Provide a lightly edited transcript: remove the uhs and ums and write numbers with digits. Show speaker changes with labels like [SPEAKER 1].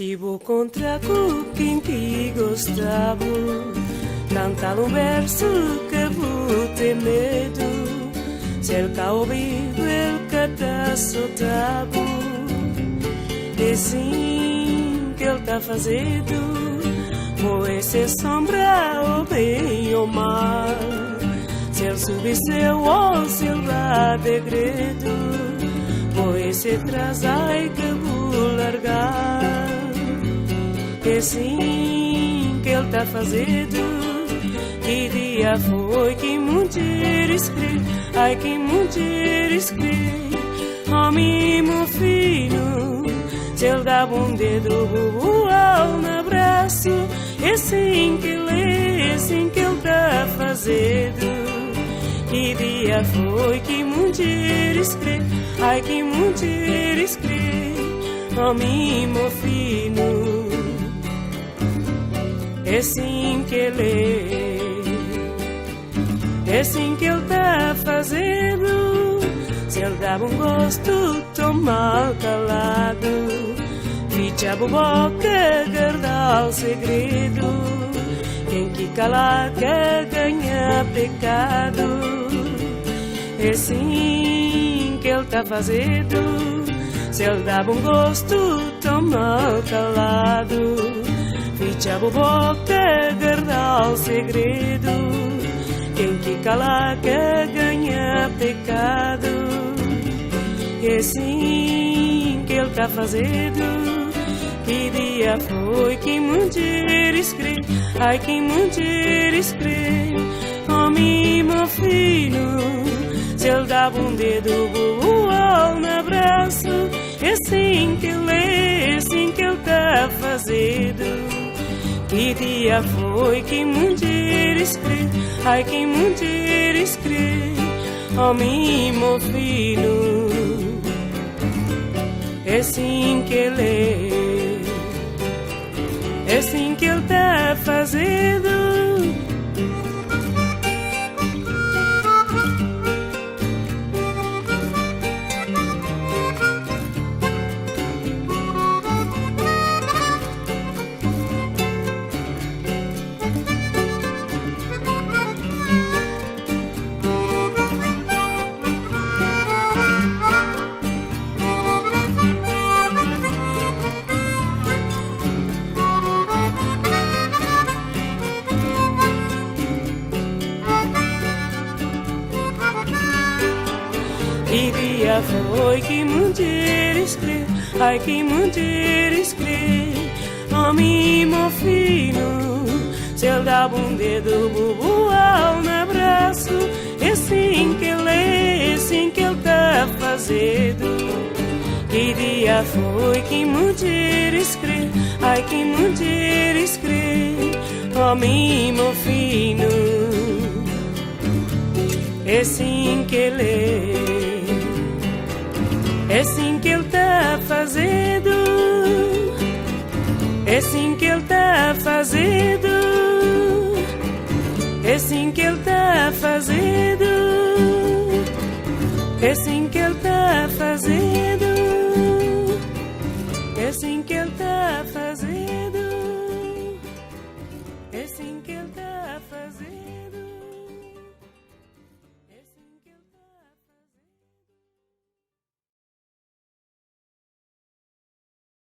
[SPEAKER 1] Se vou contra com quem que gostava, cantar um verso que vou ter medo. Se ele cá ouvido, ele que tá soltado. E sim que ele tá fazendo, vou ser sombra ou bem ou mal. Se ele subir seu ou se ele vai degredo, vou ser atrasar e que vou largar. E sim que ele tá fazendo, que dia foi que mulher escreve, ai que mulher escreve. Oh meu filho, se ele dava um dedo voar no abraço, é assim que ele tá fazendo. Que dia foi que mulher escreve, ai que mulher escreve. Oh meu filho, é assim que ele tá fazendo. Se ele dava um gosto tão mal calado, ficha a boca, guardar o segredo. Quem que cala que ganha pecado. É assim que ele tá fazendo. Se ele dava um gosto tão mal calado, ficha a boca, guardar o segredo. Quem que cala que ganha pecado. É assim que ele tá fazendo. Que dia foi que mulher escreve, ai que mulher escreve. Oh meu filho, se ele dava um dedo voar no abraço, é assim que ele tá fazendo. Que dia foi que mulher escreve, ai que mulher escreve. Oh meu filho, é assim que é assim que ele tá fazendo. Que dia foi que mulher escreve, ai que mulher escreve. Oh meu filho, se ele dava um dedo voar no abraço, é assim que ele tá fazendo. Que dia foi que mulher escreve, ai que mulher escreve. Oh meu filho, é assim que é assim que ele tá fazendo. É assim que ele tá fazendo. É assim que ele tá fazendo. É assim que ele tá fazendo.